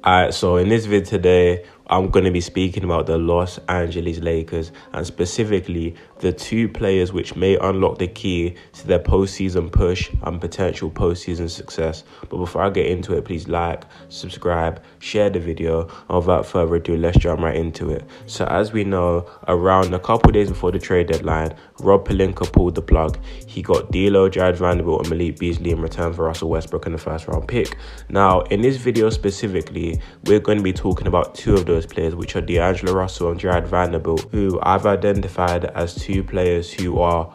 Alright, so in this vid today, I'm going to be speaking about the Los Angeles Lakers and specifically the two players which may unlock the key to their postseason push and potential postseason success. But before I get into it, please like, subscribe, share the video, and without further ado, let's jump right into it. So as we know, around a couple days before the trade deadline, Rob Pelinka pulled the plug. He got D'Lo, Jared Vanderbilt, and Malik Beasley in return for Russell Westbrook and the first round pick. Now, in this video specifically, we're going to be talking about two of those players, which are D'Angelo Russell and Jared Vanderbilt, who I've identified as two players who are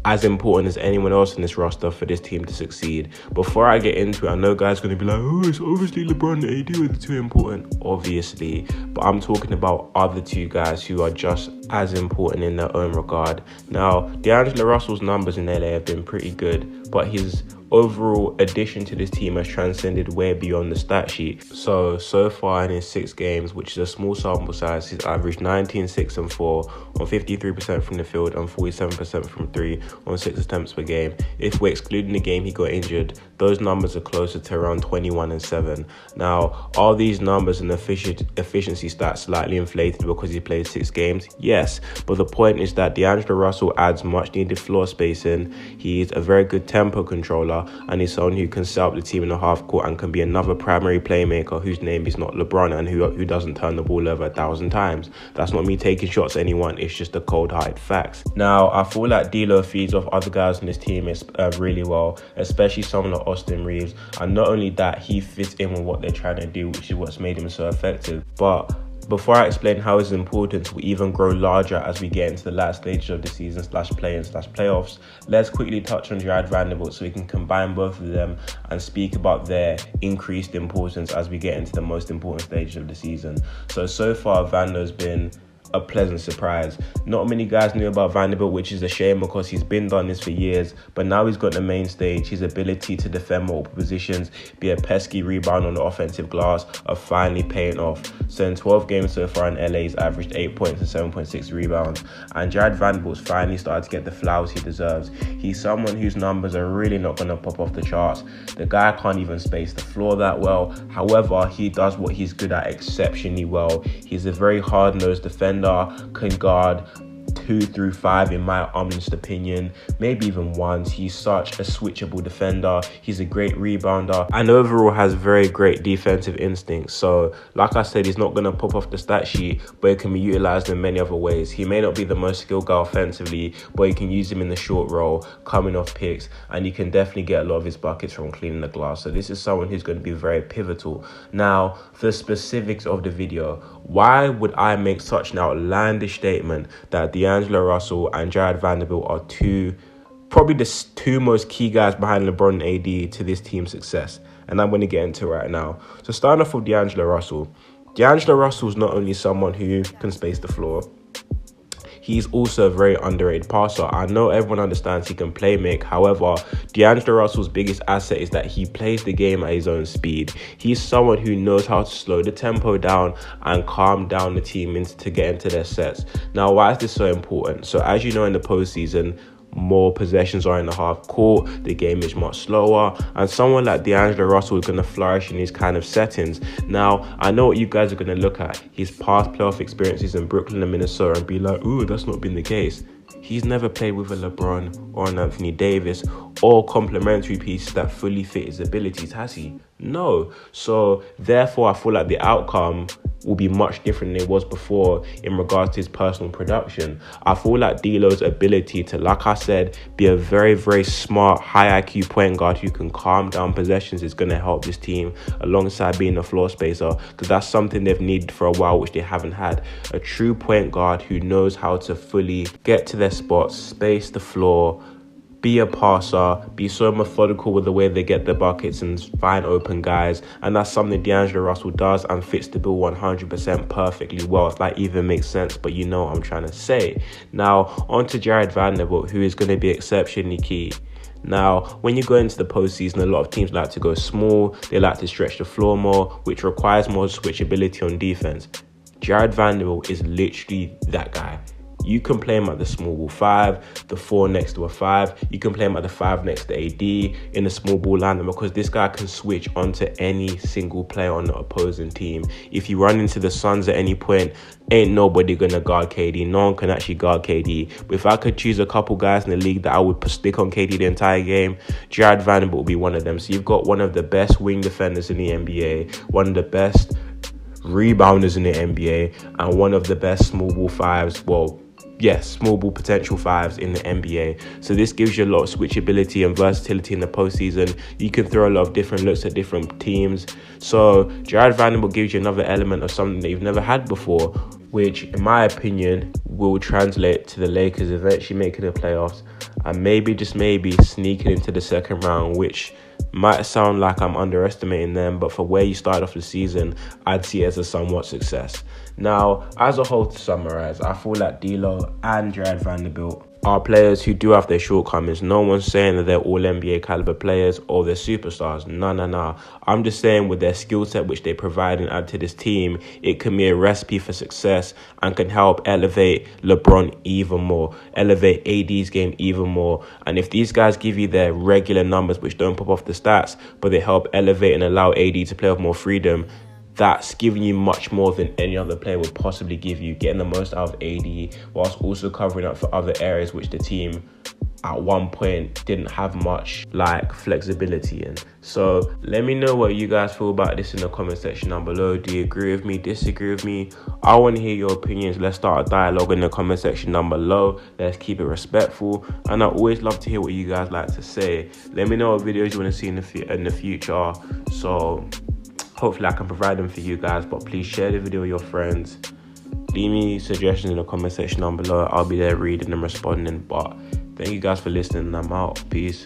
as important as anyone else in this roster for this team to succeed. Before I get into it, I know guys are going to be like, oh, it's obviously LeBron and AD are the two important, obviously, but I'm talking about other two guys who are just as important in their own regard. Now, D'Angelo Russell's numbers in LA have been pretty good, but his overall addition to this team has transcended way beyond the stat sheet. So far in his 6 games, which is a small sample size, he's averaged 19, 6 and 4 on 53% from the field and 47% from 3 on 6 attempts per game. If we're excluding the game he got injured, those numbers are closer to around 21 and 7. Now, are these numbers and efficiency stats slightly inflated because he played 6 games? Yes, but the point is that D'Angelo Russell adds much needed floor spacing. He's a very good tempo controller, and he's someone who can set up the team in the half court and can be another primary playmaker whose name is not LeBron and who doesn't turn the ball over 1,000 times. That's not me taking shots at anyone, it's just the cold hard facts. Now, I feel like D'Lo feeds off other guys in this team really well, especially someone like Austin Reeves, and not only that, he fits in with what they're trying to do, which is what's made him so effective. But before I explain how his importance will even grow larger as we get into the last stages of the season /play-in/playoffs, let's quickly touch on Jared Vanderbilt so we can combine both of them and speak about their increased importance as we get into the most important stages of the season. So far, Vando's been a pleasant surprise. Not many guys knew about Vanderbilt, which is a shame because he's been done this for years, but now he's got the main stage. His ability to defend multiple positions, be a pesky rebound on the offensive glass, are finally paying off. So in 12 games so far in LA, he's averaged 8 points and 7.6 rebounds, and Jared Vanderbilt's finally started to get the flowers he deserves. He's someone whose numbers are really not going to pop off the charts. The guy can't even space the floor that well. However, he does what he's good at exceptionally well. He's a very hard-nosed defender, can guard 2 through 5 in my honest opinion, maybe even 1. He's such a switchable defender. He's a great rebounder and overall has very great defensive instincts. So like I said, he's not going to pop off the stat sheet, but it can be utilized in many other ways. He may not be the most skilled guy offensively, but you can use him in the short roll, coming off picks, and you can definitely get a lot of his buckets from cleaning the glass. So this is someone who's going to be very pivotal. Now, the specifics of the video. Why would I make such an outlandish statement that D'Angelo Russell and Jared Vanderbilt are probably the two most key guys behind LeBron and AD to this team's success? And I'm going to get into it right now. So starting off with D'Angelo Russell. D'Angelo Russell is not only someone who can space the floor, he's also a very underrated passer. I know everyone understands he can play make. However, D'Angelo Russell's biggest asset is that he plays the game at his own speed. He's someone who knows how to slow the tempo down and calm down the team to get into their sets. Now, why is this so important? So as you know, in the postseason, more possessions are in the half court, the game is much slower, and someone like D'Angelo Russell is going to flourish in these kind of settings. Now, I know what you guys are going to look at, his past playoff experiences in Brooklyn and Minnesota, and be like, ooh, that's not been the case. He's never played with a LeBron or an Anthony Davis or complementary pieces that fully fit his abilities, has he? No. So therefore, I feel like the outcome will be much different than it was before in regards to his personal production. I feel like D'Lo's ability to, like I said, be a very, very smart, high IQ point guard who can calm down possessions is going to help this team alongside being a floor spacer, because that's something they've needed for a while, which they haven't had. A true point guard who knows how to fully get to their spots, space the floor, be a passer, be so methodical with the way they get the buckets and find open guys. And that's something D'Angelo Russell does and fits the bill 100% perfectly well, if that even makes sense, but you know what I'm trying to say. Now, on to Jared Vanderbilt, who is going to be exceptionally key. Now, when you go into the postseason, a lot of teams like to go small. They like to stretch the floor more, which requires more switchability on defense. Jared Vanderbilt is literally that guy. You can play him at the small ball 5, the 4 next to a 5. You can play him at the 5 next to AD in the small ball lineup, because this guy can switch onto any single player on the opposing team. If you run into the Suns at any point, ain't nobody gonna guard KD. No one can actually guard KD. But if I could choose a couple guys in the league that I would stick on KD the entire game, Jared Vanderbilt will be one of them. So you've got one of the best wing defenders in the NBA, one of the best rebounders in the NBA, and one of the best small ball 5s. Well, yes, small ball potential 5s in the NBA. So this gives you a lot of switchability and versatility in the postseason. You can throw a lot of different looks at different teams. So Jared Vanderbilt gives you another element of something that you've never had before, which in my opinion will translate to the Lakers eventually making the playoffs and maybe, just maybe, sneaking into the second round, which might sound like I'm underestimating them, but for where you started off the season, I'd see it as a somewhat success. Now, as a whole, to summarize, I feel like D'Lo and Jared Vanderbilt are players who do have their shortcomings. No one's saying that they're all NBA caliber players or they're superstars. No. I'm just saying with their skill set which they provide and add to this team, it can be a recipe for success and can help elevate LeBron even more, elevate AD's game even more. And if these guys give you their regular numbers which don't pop off the stats, but they help elevate and allow AD to play with more freedom, that's giving you much more than any other player would possibly give you, getting the most out of AD whilst also covering up for other areas which the team at one point didn't have much like flexibility in. So let me know what you guys feel about this in the comment section down below. Do you agree with me, disagree with me? I want to hear your opinions. Let's start a dialogue in the comment section down below. Let's keep it respectful, and I always love to hear what you guys like to say. Let me know what videos you want to see in the future, so hopefully I can provide them for you guys. But please share the video with your friends. Leave me suggestions in the comment section down below. I'll be there reading and responding. But thank you guys for listening. I'm out. Peace.